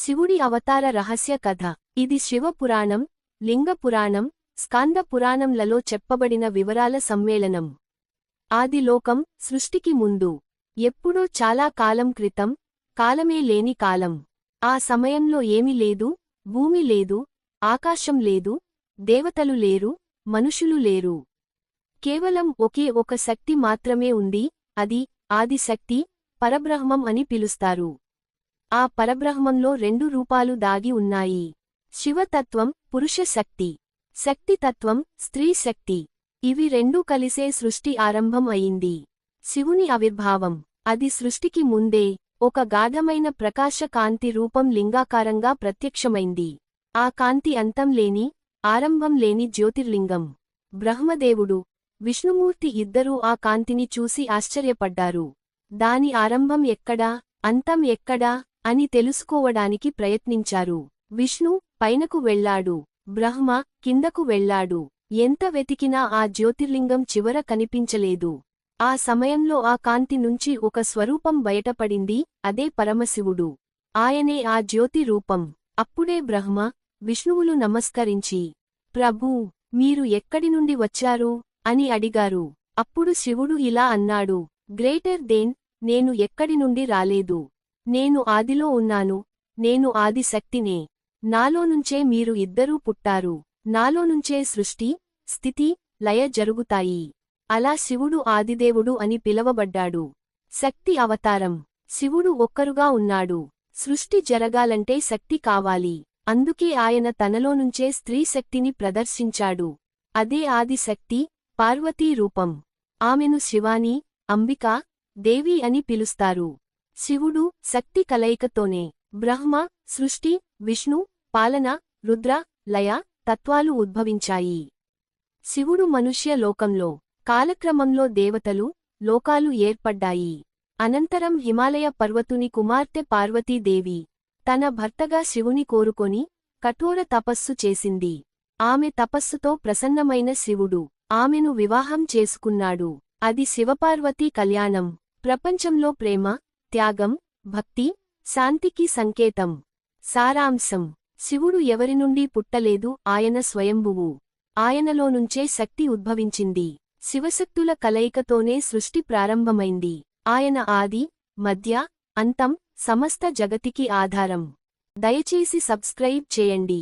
శివుడి అవతార రహస్య కథ. ఇది శివపురాణం, లింగపురాణం, స్కాంద పురాణంలలో చెప్పబడిన వివరాల సమ్మేళనం. ఆదిలోకం, సృష్టికి ముందు. ఎప్పుడో చాలా కాలం క్రితం, కాలమే లేని కాలం. ఆ సమయంలో ఏమి లేదు, భూమి లేదు, ఆకాశం లేదు, దేవతలు లేరు, మనుషులు లేరు. కేవలం ఒకే ఒక శక్తి మాత్రమే ఉంది, అది ఆదిశక్తి, పరబ్రహ్మం అని పిలుస్తారు. ఆ పరబ్రహ్మంలో రెండు రూపాలు దాగి ఉన్నాయి. శివతత్వం, పురుష శక్తి. శక్తితత్వం, స్త్రీ శక్తి. ఇవి రెండూ కలిసే సృష్టి ఆరంభం అయింది. శివుని ఆవిర్భావం. అది సృష్టికి ముందే, ఒక గాఢమైన ప్రకాశ కాంతి రూపం లింగాకారంగా ప్రత్యక్షమైంది. ఆ కాంతి అంతం లేని, ఆరంభం లేని జ్యోతిర్లింగం. బ్రహ్మదేవుడు, విష్ణుమూర్తి ఇద్దరూ ఆ కాంతిని చూసి ఆశ్చర్యపడ్డారు. దాని ఆరంభం ఎక్కడా, అంతం ఎక్కడా అని తెలుసుకోవడానికి ప్రయత్నించారు. విష్ణు పైనకు వెళ్లాడు, బ్రహ్మ కిందకు వెళ్లాడు. ఎంత వెతికినా ఆ జ్యోతిర్లింగం చివర కనిపించలేదు. ఆ సమయంలో ఆ కాంతి నుంచి ఒక స్వరూపం బయటపడింది, అదే పరమశివుడు. ఆయనే ఆ జ్యోతి రూపం. అప్పుడే బ్రహ్మ, విష్ణువులు నమస్కరించి, ప్రభూ, మీరు ఎక్కడి నుండి వచ్చారు అని అడిగారు. అప్పుడు శివుడు ఇలా అన్నాడు, గ్రేటర్ దెన్, నేను ఎక్కడి నుండి రాలేదు. నేను ఆదిలో ఉన్నాను, నేను ఆదిశక్తినే. నాలోనుంచే మీరు ఇద్దరూ పుట్టారు. నాలోనుంచే సృష్టి, స్థితి, లయ జరుగుతాయి. అలా శివుడు ఆదిదేవుడు అని పిలవబడ్డాడు. శక్తి అవతారం. శివుడు ఒక్కరుగా ఉన్నాడు. సృష్టి జరగాలంటే శక్తి కావాలి. అందుకే ఆయన తనలోనుంచే స్త్రీ శక్తిని ప్రదర్శించాడు. అదే ఆదిశక్తి, పార్వతీ రూపం. ఆమెను శివాని, అంబిక, దేవి అని పిలుస్తారు. శివుడు, శక్తి కలయికతోనే బ్రహ్మ, సృష్టి, విష్ణు, పాలన, రుద్ర, లయ, తత్వాలు ఉద్భవించాయి. శివుడు మనుష్య లోకంలో, కాలక్రమంలో దేవతలు, లోకాలు ఏర్పడ్డాయి. అనంతరం హిమాలయ పర్వతుని కుమార్తె పార్వతీదేవి, తన భర్తగా శివుని కోరుకొని, కఠోర తపస్సు చేసింది. ఆమె తపస్సుతో ప్రసన్నమైన శివుడు, ఆమెను వివాహం చేసుకున్నాడు. అది శివపార్వతీ కళ్యాణం. ప్రపంచంలో ప్రేమ, త్యాగం, భక్తి, శాంతికి సంకేతం. సారాంశం. శివుడు ఎవరి నుండి పుట్టలేదు, ఆయన స్వయంభువు. ఆయనలోనుంచే శక్తి ఉద్భవించింది. శివశక్తుల కలయికతోనే సృష్టి ప్రారంభమైంది. ఆయన ఆది, మధ్య, అంతం, సమస్త జగతికి ఆధారం. దయచేసి సబ్స్క్రైబ్ చేయండి.